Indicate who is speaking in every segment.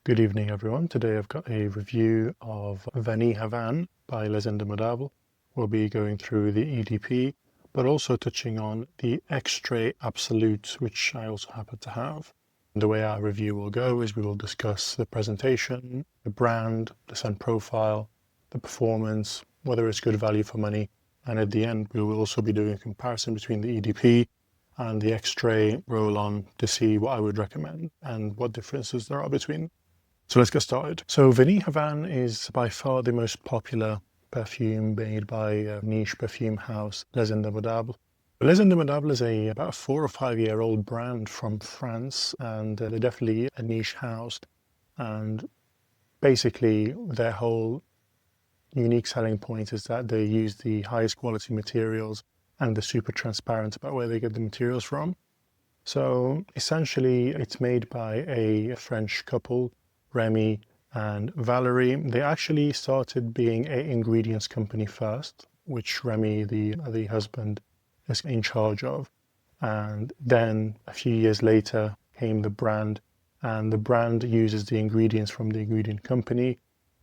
Speaker 1: Good evening, everyone. Today I've got a review of Vanille Havane by Les Indemodables. We'll be going through the EDP, but also touching on the Extrait absolute, which I also happen to have. The way our review will go is we will discuss the presentation, the brand, the scent profile, the performance, whether it's good value for money, and at the end we will also be doing a comparison between the EDP and the Extrait roll-on to see what I would recommend and what differences there are between. So let's get started. So Vanille Havane is by far the most popular perfume made by a niche perfume house, Les Indemodables. Les Indemodables is about a 4 or 5 year old brand from France, and they're definitely a niche house. And basically their whole unique selling point is that they use the highest quality materials and they're super transparent about where they get the materials from. So essentially it's made by a French couple, Remy and Valerie. They actually started being an ingredients company first, which Remy, the husband, is in charge of. And then a few years later came the brand, and the brand uses the ingredients from the ingredient company,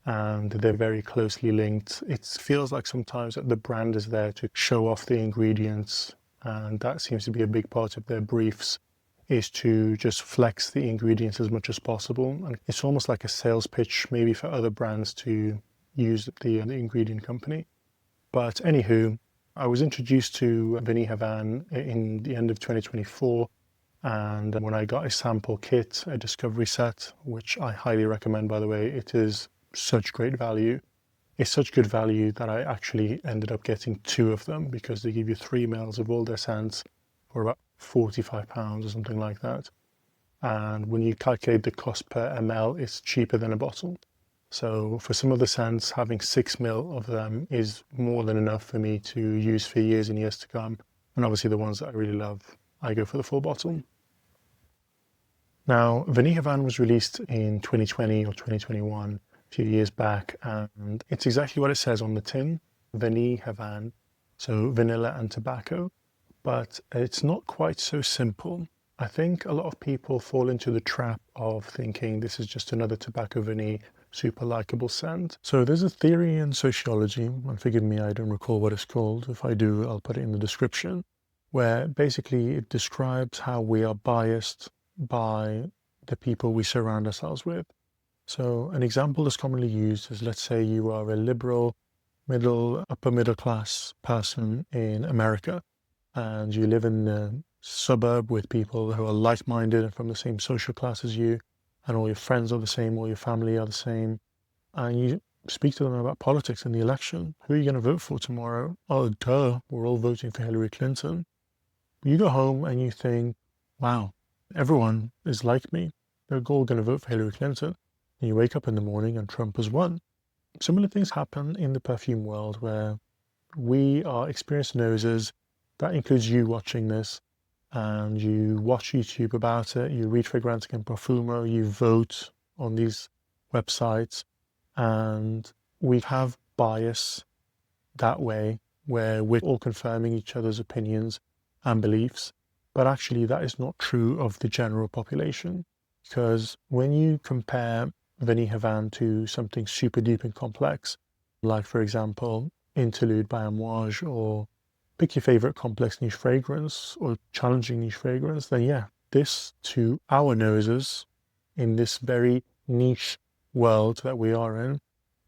Speaker 1: and they're very closely linked. It feels like sometimes that the brand is there to show off the ingredients, and that seems to be a big part of their briefs, is to just flex the ingredients as much as possible. And it's almost like a sales pitch maybe for other brands to use the ingredient company. But anywho, I was introduced to Vanille Havane in the end of 2024. And when I got a sample kit, a discovery set, which I highly recommend, by the way, it is such great value. It's such good value that I actually ended up getting 2 of them because they give you 3 mils of all their scents for about £45 or something like that. And when you calculate the cost per ml, it's cheaper than a bottle. So for some of the scents, having 6 mil of them is more than enough for me to use for years and years to come. And obviously the ones that I really love, I go for the full bottle. Now, Vanille Havane was released in 2020 or 2021, a few years back, and it's exactly what it says on the tin, Vanille Havane, so vanilla and tobacco. But it's not quite so simple. I think a lot of people fall into the trap of thinking this is just another tobacco vanille super likable scent. So there's a theory in sociology, and forgive me, I don't recall what it's called. If I do, I'll put it in the description, where basically it describes how we are biased by the people we surround ourselves with. So an example that's commonly used is, let's say you are a liberal, upper middle class person in America, and you live in a suburb with people who are like-minded and from the same social class as you, and all your friends are the same, all your family are the same, and you speak to them about politics and the election. Who are you going to vote for tomorrow? Oh, duh, we're all voting for Hillary Clinton. You go home and you think, wow, everyone is like me. They're all going to vote for Hillary Clinton. And you wake up in the morning and Trump has won. Similar things happen in the perfume world where we are experienced nosers. That includes you watching this, and you watch YouTube about it, you read Fragrantica and Profumo, you vote on these websites, and we have bias that way where we're all confirming each other's opinions and beliefs. But actually that is not true of the general population, because when you compare Vanille Havane to something super deep and complex, like for example, Interlude by Amouage, or pick your favorite complex niche fragrance or challenging niche fragrance, then yeah, this to our noses in this very niche world that we are in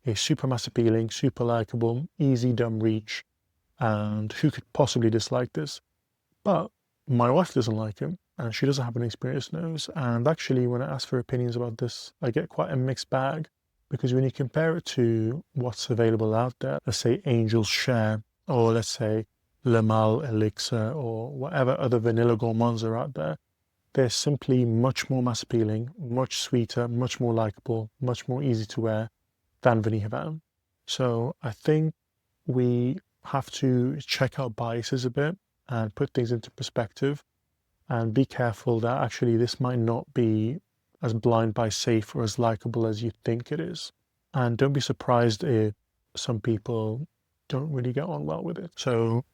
Speaker 1: is super mass appealing, super likable, easy dumb reach, and who could possibly dislike this? But my wife doesn't like him, and she doesn't have an experienced nose. And actually, when I ask for opinions about this, I get quite a mixed bag, because when you compare it to what's available out there, let's say Angel's Share, or let's say Le Mal Elixir, or whatever other vanilla gourmands are out there, they're simply much more mass appealing, much sweeter, much more likable, much more easy to wear than Vanille Havane. So I think we have to check our biases a bit and put things into perspective and be careful that actually this might not be as blind buy safe or as likable as you think it is. And don't be surprised if some people don't really get on well with it. So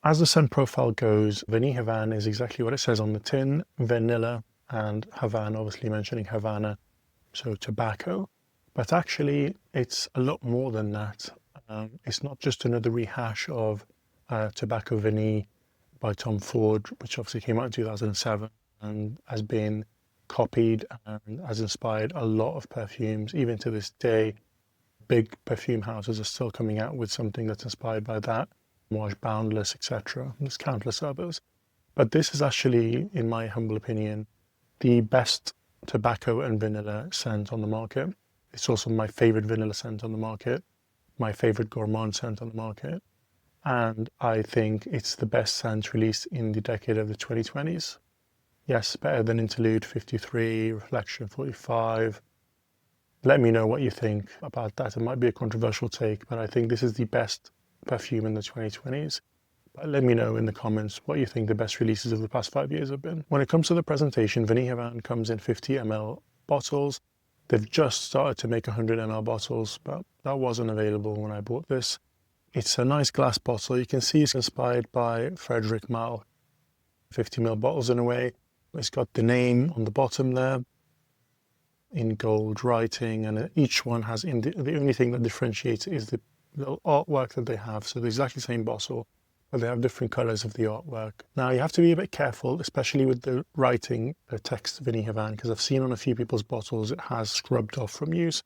Speaker 1: as the scent profile goes, Vanille Havane is exactly what it says on the tin, vanilla, and Havane, obviously mentioning Havana, so tobacco. But actually, it's a lot more than that. It's not just another rehash of Tobacco Vanille by Tom Ford, which obviously came out in 2007 and has been copied and has inspired a lot of perfumes. Even to this day, big perfume houses are still coming out with something that's inspired by that. Marge Boundless, etc. There's countless others. But this is actually, in my humble opinion, the best tobacco and vanilla scent on the market. It's also my favorite vanilla scent on the market, my favorite gourmand scent on the market. And I think it's the best scent released in the decade of the 2020s. Yes, better than Interlude 53, Reflection 45. Let me know what you think about that. It might be a controversial take, but I think this is the best perfume in the 2020s. But let me know in the comments what you think the best releases of the past 5 years have been. When it comes to the presentation, Vanille Havane comes in 50 ml bottles. They've just started to make 100 ml bottles, but that wasn't available when I bought this. It's a nice glass bottle. You can see it's inspired by Frederic Malle, 50 ml bottles in a way. It's got the name on the bottom there in gold writing, and each one has, the only thing that differentiates is the little artwork that they have. So they're exactly the same bottle, but they have different colors of the artwork. Now you have to be a bit careful, especially with the writing, the text Vanille Havane, because I've seen on a few people's bottles it has scrubbed off from use.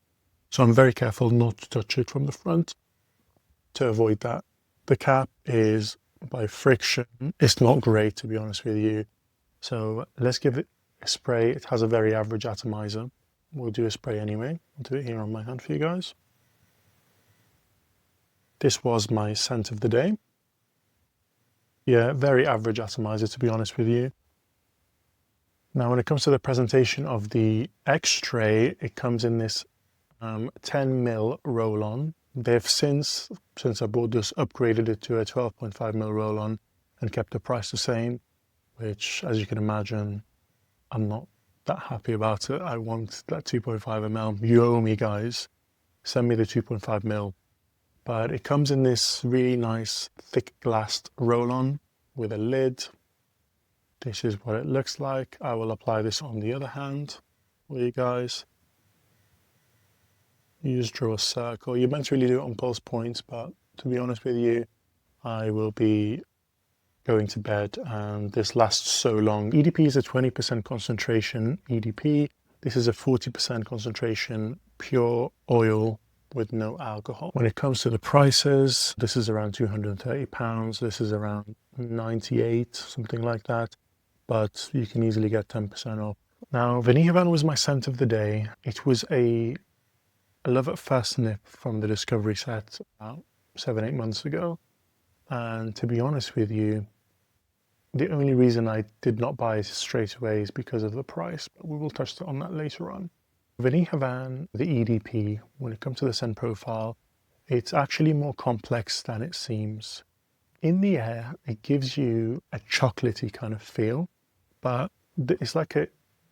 Speaker 1: So I'm very careful not to touch it from the front to avoid that. The cap is by Friction. It's not great, to be honest with you. So let's give it a spray. It has a very average atomizer. We'll do a spray anyway. I'll do it here on my hand for you guys. This was my scent of the day. Yeah, very average atomizer, to be honest with you. Now, when it comes to the presentation of the Extrait, it comes in this 10 ml roll-on. They've since I bought this, upgraded it to a 12.5 ml roll-on and kept the price the same, which, as you can imagine, I'm not that happy about it. I want that 2.5 ml. You owe me, guys. Send me the 2.5 ml. But it comes in this really nice thick glassed roll-on with a lid. This is what it looks like. I will apply this on the other hand for you guys. You just draw a circle. You're meant to really do it on pulse points, but to be honest with you, I will be going to bed and this lasts so long. EDP is a 20% concentration EDP. This is a 40% concentration pure oil with no alcohol. When it comes to the prices, this is around £230. This is around 98, something like that. But you can easily get 10% off. Now, Vanille Havane was my scent of the day. It was a love at first sniff from the Discovery set about 7-8 months ago. And to be honest with you, the only reason I did not buy it straight away is because of the price, but we will touch on that later on. Vanille Havane, the EDP, when it comes to the scent profile, it's actually more complex than it seems. In the air, it gives you a chocolatey kind of feel, but it's like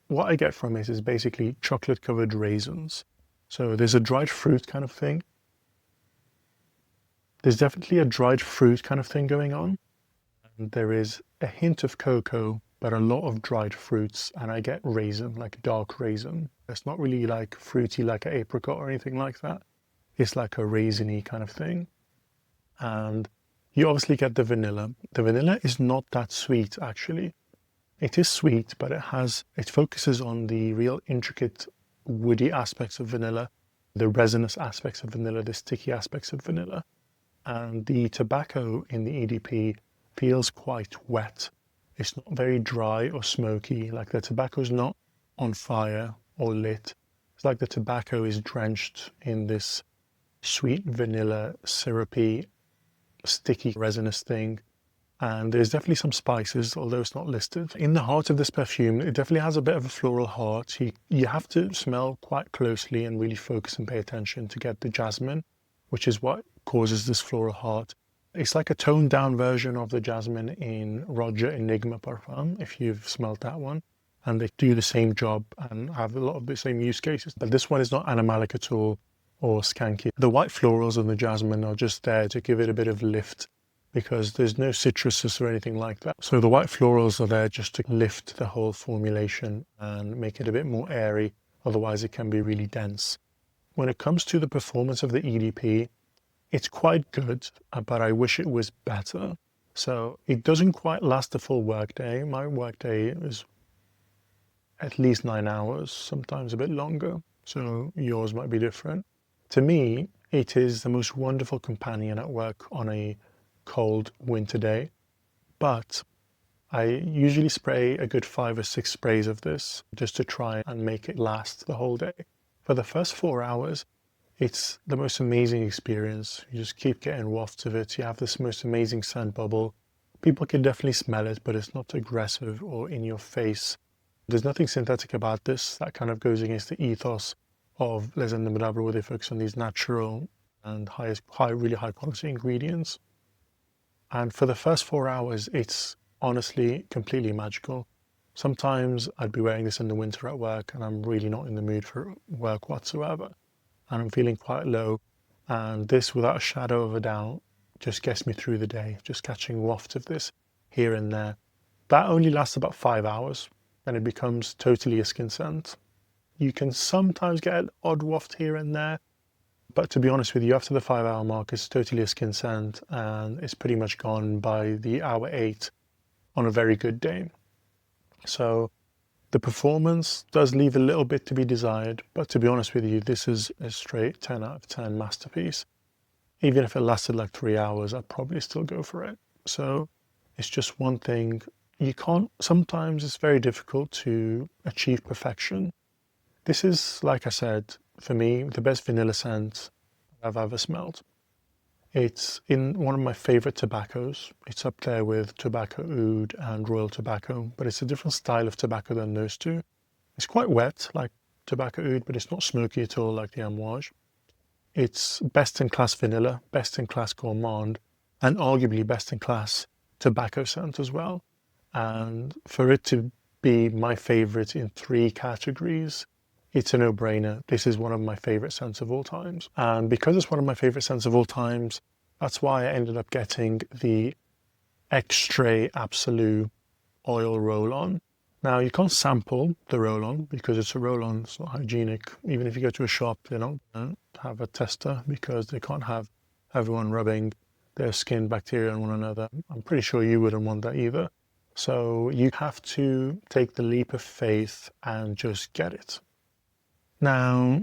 Speaker 1: what I get from it is basically chocolate covered raisins. So there's a dried fruit kind of thing. There's definitely a dried fruit kind of thing going on. And there is a hint of cocoa, but a lot of dried fruits, and I get raisin, like dark raisin. It's not really like fruity like an apricot or anything like that. It's like a raisiny kind of thing. And you obviously get the vanilla. The vanilla is not that sweet, actually. It is sweet, but it focuses on the real intricate woody aspects of vanilla, the resinous aspects of vanilla, the sticky aspects of vanilla. And the tobacco in the EDP feels quite wet. It's not very dry or smoky, like the tobacco is not on fire or lit. It's like the tobacco is drenched in this sweet vanilla, syrupy, sticky, resinous thing. And there's definitely some spices, although it's not listed. In the heart of this perfume, it definitely has a bit of a floral heart. You have to smell quite closely and really focus and pay attention to get the jasmine, which is what causes this floral heart. It's like a toned down version of the jasmine in Roger Enigma Parfum, if you've smelled that one. And they do the same job and have a lot of the same use cases. But this one is not animalic at all or skanky. The white florals and the jasmine are just there to give it a bit of lift, because there's no citruses or anything like that. So the white florals are there just to lift the whole formulation and make it a bit more airy Otherwise, it can be really dense. When it comes to the performance of the EDP, it's quite good, but I wish it was better. So it doesn't quite last the full workday. My workday is at least 9 hours, sometimes a bit longer. So yours might be different. To me, it is the most wonderful companion at work on a cold winter day. But I usually spray a good 5 or 6 sprays of this just to try and make it last the whole day. For the first 4 hours, it's the most amazing experience. You just keep getting wafts of it. You have this most amazing scent bubble. People can definitely smell it, but it's not aggressive or in your face. There's nothing synthetic about this. That kind of goes against the ethos of Les Indemodables, where they focus on these natural and really high quality ingredients. And for the first 4 hours, it's honestly completely magical. Sometimes I'd be wearing this in the winter at work and I'm really not in the mood for work whatsoever. And I'm feeling quite low. And this, without a shadow of a doubt, just gets me through the day, just catching wafts of this here and there. That only lasts about 5 hours, then it becomes totally a skin scent. You can sometimes get an odd waft here and there, but to be honest with you, after the 5 hour mark, it's totally a skin scent and it's pretty much gone by the hour 8 on a very good day. So the performance does leave a little bit to be desired, but to be honest with you, this is a straight 10 out of 10 masterpiece. Even if it lasted like 3 hours, I'd probably still go for it. So it's just one thing. Sometimes it's very difficult to achieve perfection. This is, like I said, for me, the best vanilla scent I've ever smelled. It's in one of my favorite tobaccos. It's up there with tobacco oud and royal tobacco, but it's a different style of tobacco than those two. It's quite wet, like tobacco oud, but it's not smoky at all like the amouage. It's best-in-class vanilla, best-in-class gourmand, and arguably best-in-class tobacco scent as well. And for it to be my favorite in 3 categories, it's a no-brainer. This is one of my favorite scents of all times. And because it's one of my favorite scents of all times, that's why I ended up getting the Extrait absolu oil roll-on. Now, you can't sample the roll-on because it's a roll-on, it's not hygienic. Even if you go to a shop, they're not going to have a tester because they can't have everyone rubbing their skin bacteria on one another. I'm pretty sure you wouldn't want that either. So you have to take the leap of faith and just get it. Now,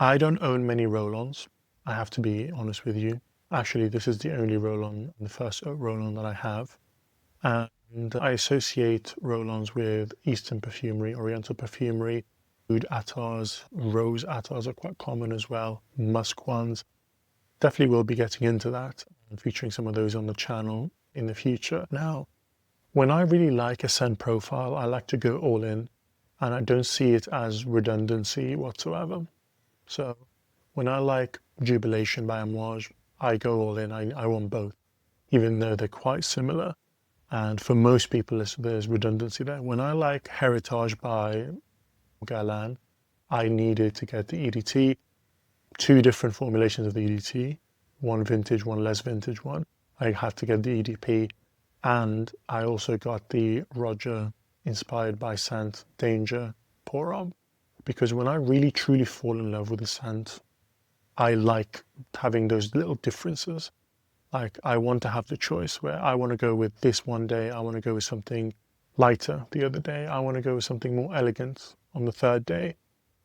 Speaker 1: I don't own many roll-ons. I have to be honest with you. Actually, this is the only roll-on, the first roll-on that I have. And I associate roll-ons with Eastern perfumery, Oriental perfumery. Oud attars, rose attars are quite common as well, musk ones. Definitely will be getting into that and featuring some of those on the channel in the future. Now, when I really like a scent profile, I like to go all in, and I don't see it as redundancy whatsoever. So when I like Jubilation by Amouage, I go all in. I want both, even though they're quite similar. And for most people, there's redundancy there. When I like Heritage by Guerlain, I needed to get the EDT, 2 different formulations of the EDT, one vintage, one less vintage one. I had to get the EDP, and I also got the Roger inspired by scent Danger pour-on, because when I really truly fall in love with a scent, I like having those little differences. Like, I want to have the choice where I want to go with this one day, I want to go with something lighter the other day, I want to go with something more elegant on the third day.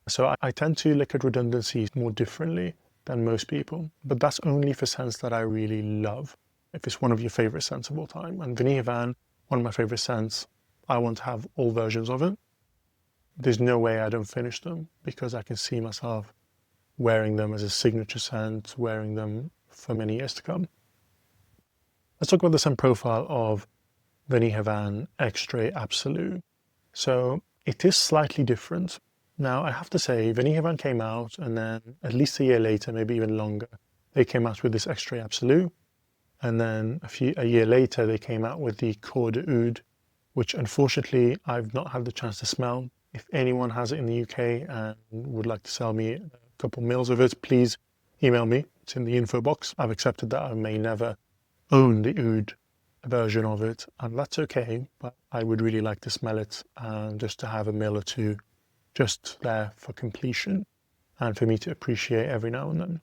Speaker 1: So I tend to look at redundancies more differently than most people, but that's only for scents that I really love. If it's one of your favorite scents of all time, and Vanille Havane, one of my favorite scents, I want to have all versions of it. There's no way I don't finish them because I can see myself wearing them as a signature scent, wearing them for many years to come. Let's talk about the scent profile of Vanille Havane Extrait Absolu. So it is slightly different. Now, I have to say, Vanille Havane came out, and then at least a year later, maybe even longer, they came out with this Extrait Absolu. And then a year later, they came out with the Cour d'Oud, which unfortunately I've not had the chance to smell. If anyone has it in the UK and would like to sell me a couple mils of it, please email me. It's in the info box. I've accepted that I may never own the oud version of it, and that's okay, but I would really like to smell it and just to have a mil or 2 just there for completion and for me to appreciate every now and then.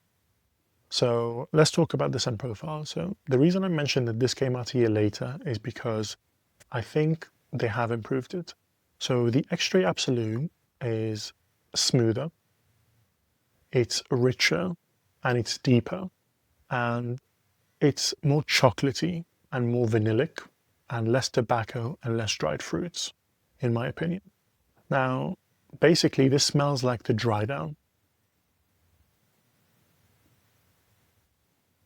Speaker 1: So let's talk about the scent profile. So the reason I mentioned that this came out a year later is because I think they have improved it. So the Extrait Absolu is smoother, it's richer, and it's deeper, and it's more chocolatey and more vanillic and less tobacco and less dried fruits, in my opinion. Now, basically, this smells like the dry down.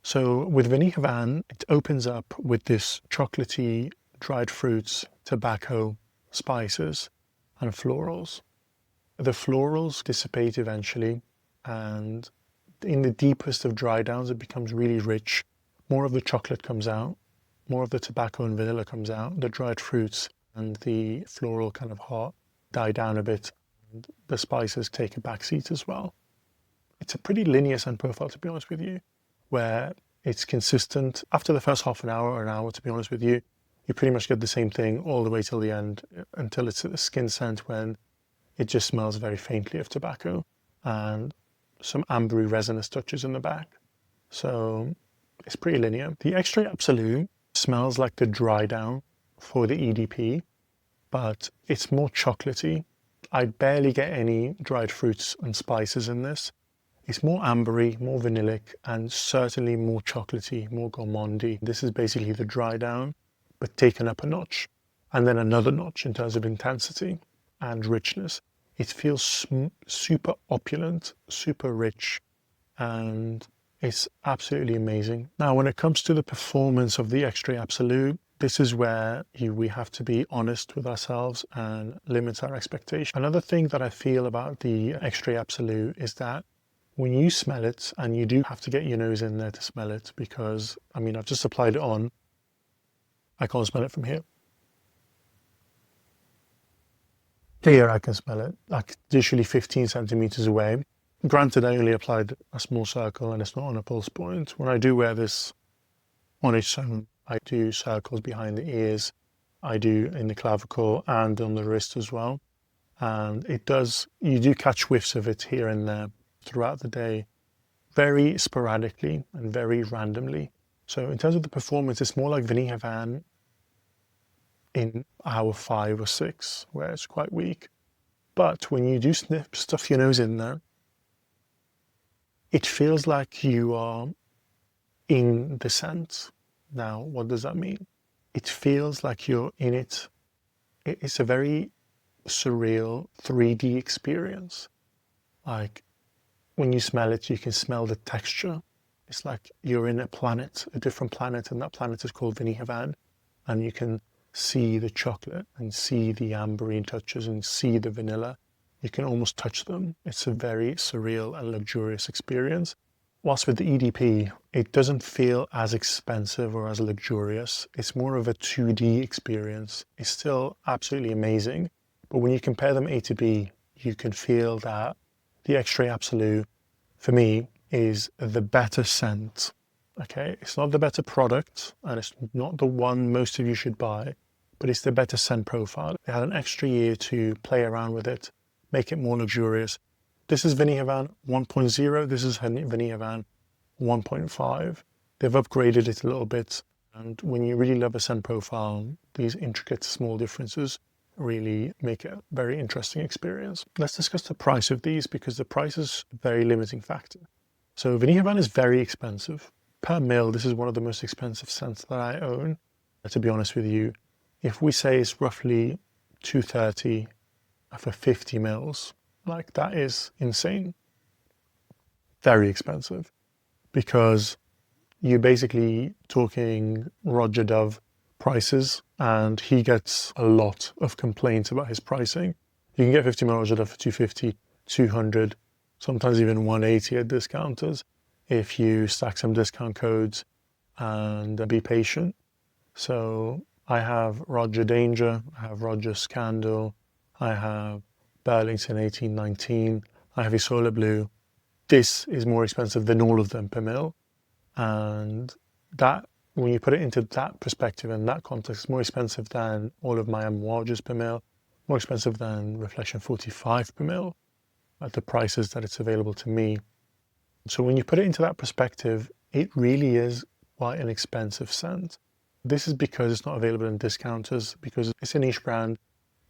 Speaker 1: So with Vanille Havane, it opens up with this chocolatey, dried fruits, tobacco, spices, and florals. The florals dissipate eventually, and in the deepest of dry downs, it becomes really rich. More of the chocolate comes out, more of the tobacco and vanilla comes out, the dried fruits and the floral kind of heart die down a bit, and the spices take a back seat as well. It's a pretty linear scent profile, to be honest with you, where it's consistent. After the first half an hour or an hour, to be honest with you, you pretty much get the same thing all the way till the end, until it's a skin scent when it just smells very faintly of tobacco and some ambery resinous touches in the back. So it's pretty linear. The Extrait Absolu smells like the dry down for the EDP, but it's more chocolatey. I barely get any dried fruits and spices in this. It's more ambery, more vanillic, and certainly more chocolatey, more gourmandy. This is basically the dry down, but taken up a notch, and then another notch in terms of intensity and richness. It feels super opulent, super rich, and it's absolutely amazing. Now, when it comes to the performance of the Extrait Absolu, this is where we have to be honest with ourselves and limit our expectation. Another thing that I feel about the Extrait Absolu is that when you smell it, and you do have to get your nose in there to smell it, because, I mean, I've just applied it on, I can't smell it from here. Here I can smell it, like literally 15 centimeters away. Granted, I only applied a small circle and it's not on a pulse point. When I do wear this on its own, I do circles behind the ears, I do in the clavicle and on the wrist as well. And it does, you do catch whiffs of it here and there throughout the day, very sporadically and very randomly. So in terms of the performance, it's more like Vanille Havane in hour 5 or 6, where it's quite weak. But when you do stuff your nose in there, it feels like you are in the scent. Now, what does that mean? It feels like you're in it. It's a very surreal 3D experience. Like when you smell it, you can smell the texture. It's like you're in a planet, a different planet, and that planet is called Vanille Havane, and you can see the chocolate and see the amberine touches and see the vanilla. You can almost touch them. It's a very surreal and luxurious experience. Whilst with the EDP, it doesn't feel as expensive or as luxurious. It's more of a 2D experience. It's still absolutely amazing. But when you compare them A to B, you can feel that the Extrait Absolu, for me, is the better scent. Okay, it's not the better product, and it's not the one most of you should buy, but it's the better scent profile. They had an extra year to play around with it, make it more luxurious. This is Vanille Havane 1.0, this is Vanille Havane 1.5. They've upgraded it a little bit, and when you really love a scent profile, these intricate small differences really make it a very interesting experience. Let's discuss the price of these, because the price is a very limiting factor. So Vanille Havane is very expensive. Per mil, this is one of the most expensive scents that I own. To be honest with you, if we say it's roughly $230 for 50 mils, like that is insane. Very expensive, because you're basically talking Roger Dove prices, and he gets a lot of complaints about his pricing. You can get 50 mil Roger Dove for 250, 200, sometimes even 180 at discounters, if you stack some discount codes and be patient. So I have Roger Danger, I have Roger Scandal, I have Burlington 1819, I have Isola Blue. This is more expensive than all of them per mil. And that, when you put it into that perspective and that context, it's more expensive than all of my Amouages per mil, more expensive than Reflection 45 per mil at the prices that it's available to me. So when you put it into that perspective, it really is quite an expensive scent. This is because it's not available in discounters, because it's a niche brand.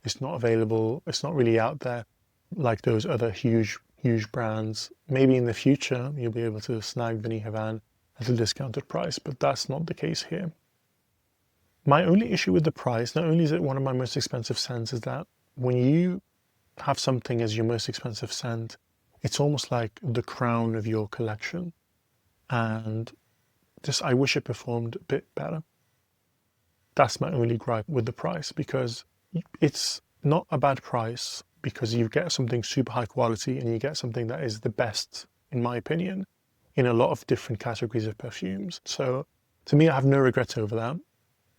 Speaker 1: It's not available. It's not really out there like those other huge brands. Maybe in the future, you'll be able to snag Vanille Havane at a discounted price, but that's not the case here. My only issue with the price, not only is it one of my most expensive scents, is that when you have something as your most expensive scent, it's almost like the crown of your collection. And just, I wish it performed a bit better. That's my only gripe with the price, because it's not a bad price, because you get something super high quality and you get something that is the best, in my opinion, in a lot of different categories of perfumes. So to me, I have no regrets over that.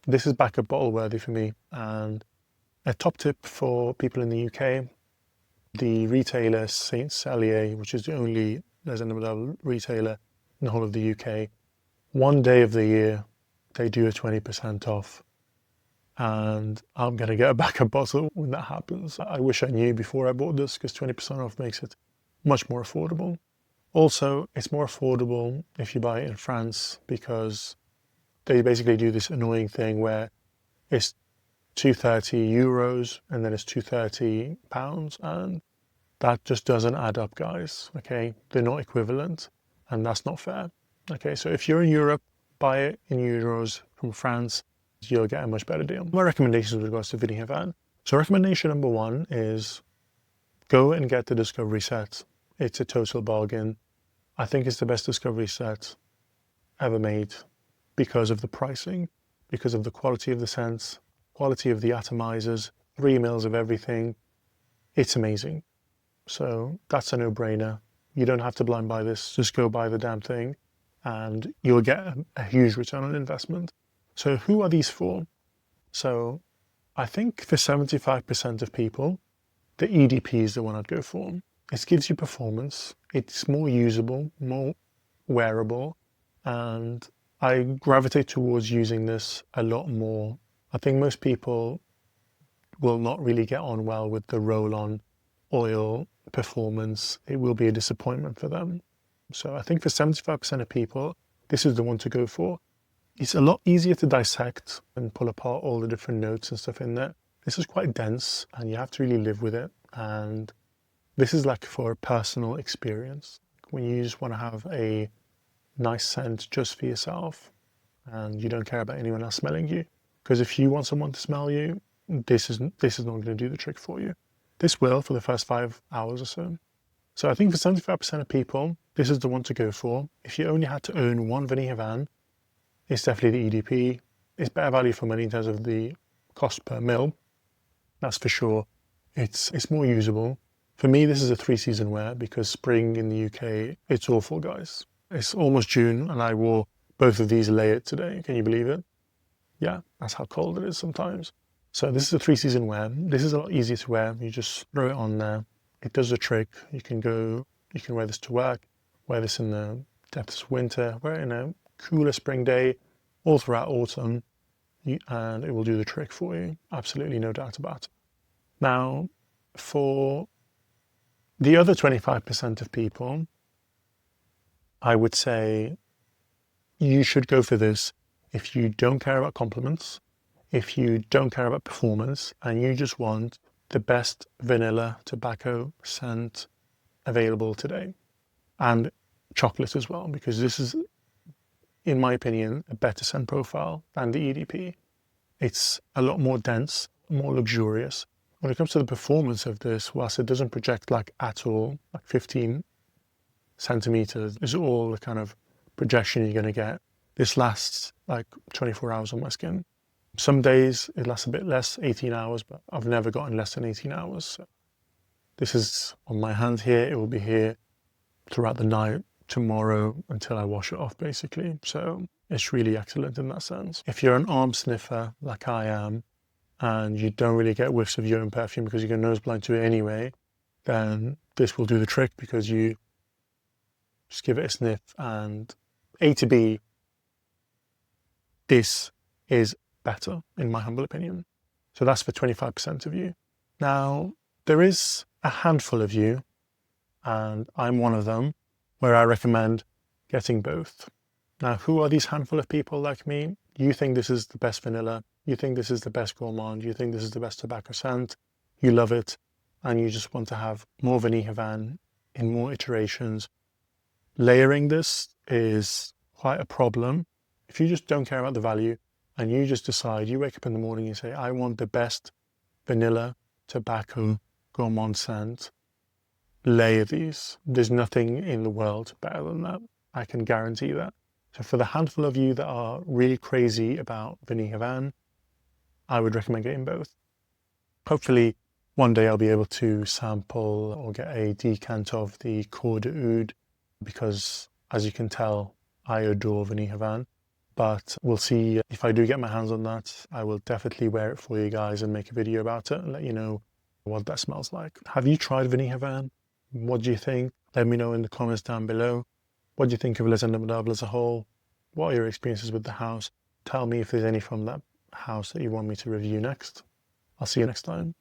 Speaker 1: This is backup bottle worthy for me. And a top tip for people in the UK, the retailer Saint Celier, which is the only Indemodables retailer in the whole of the UK, one day of the year, they do a 20% off. And I'm going to get a backup bottle when that happens. I wish I knew before I bought this, because 20% off makes it much more affordable. Also, it's more affordable if you buy it in France, because they basically do this annoying thing where it's 230 euros and then it's 230 pounds, and that just doesn't add up, guys. Okay, they're not equivalent, and that's not fair. Okay, so if you're in Europe, buy it in euros from France, you'll get a much better deal. My recommendations with regards to Vanille Havane. So recommendation number one is go and get the Discovery set. It's a total bargain. I think it's the best Discovery set ever made because of the pricing, because of the quality of the scents, quality of the atomizers, 3 mils of everything. It's amazing. So that's a no-brainer. You don't have to blind buy this. Just go buy the damn thing and you'll get a huge return on investment. So who are these for? So I think for 75% of people, the EDP is the one I'd go for. It gives you performance. It's more usable, more wearable, and I gravitate towards using this a lot more. I think most people will not really get on well with the roll-on oil performance. It will be a disappointment for them. So I think for 75% of people, this is the one to go for. It's a lot easier to dissect and pull apart all the different notes and stuff in there. This is quite dense and you have to really live with it. And this is like for a personal experience. When you just want to have a nice scent just for yourself and you don't care about anyone else smelling you. Because if you want someone to smell you, this is not going to do the trick for you. This will for the first 5 hours or so. So I think for 75% of people, this is the one to go for. If you only had to own one Vanille Havane, it's definitely the EDP. It's better value for money in terms of the cost per mil. That's for sure. It's more usable. For me, this is a 3-season wear because spring in the UK, it's awful, guys. It's almost June and I wore both of these layered today. Can you believe it? Yeah, that's how cold it is sometimes. So this is a 3-season wear. This is a lot easier to wear. You just throw it on there. It does the trick. You can wear this to work, wear this in the depths of winter, wear it in a cooler spring day, all throughout autumn, and it will do the trick for you. Absolutely no doubt about it. Now, for the other 25% of people, I would say you should go for this if you don't care about compliments, if you don't care about performance, and you just want the best vanilla tobacco scent available today. And chocolate as well, because this is, in my opinion, a better scent profile than the EDP. It's a lot more dense, more luxurious. When it comes to the performance of this, whilst it doesn't project like at all, like 15 centimeters is all the kind of projection you're going to get. This lasts like 24 hours on my skin. Some days it lasts a bit less, 18 hours, but I've never gotten less than 18 hours. So this is on my hand here. It will be here throughout the night, tomorrow, until I wash it off, basically. So it's really excellent in that sense. If you're an arm sniffer like I am, and you don't really get whiffs of your own perfume because you get nose blind to it anyway, then this will do the trick because you just give it a sniff, and A to B, this is better, in my humble opinion. So that's for 25% of you. Now, there is a handful of you, and I'm one of them, where I recommend getting both. Now, who are these handful of people like me? You think this is the best vanilla, you think this is the best gourmand, you think this is the best tobacco scent, you love it, and you just want to have more Vanille Havane in more iterations. Layering this is quite a problem. If you just don't care about the value and you just decide, you wake up in the morning and you say, I want the best vanilla, tobacco, gourmand scent, layer these. There's nothing in the world better than that. I can guarantee that. So for the handful of you that are really crazy about Vanille Havane, I would recommend getting both. Hopefully one day I'll be able to sample or get a decant of the Cour d'Oud, because as you can tell, I adore Vanille Havane. But we'll see. If I do get my hands on that, I will definitely wear it for you guys and make a video about it and let you know what that smells like. Have you tried Vanille Havane? What do you think? Let me know in the comments down below. What do you think of Les Indemodables as a whole? What are your experiences with the house? Tell me if there's any from that house that you want me to review next. I'll see you next time.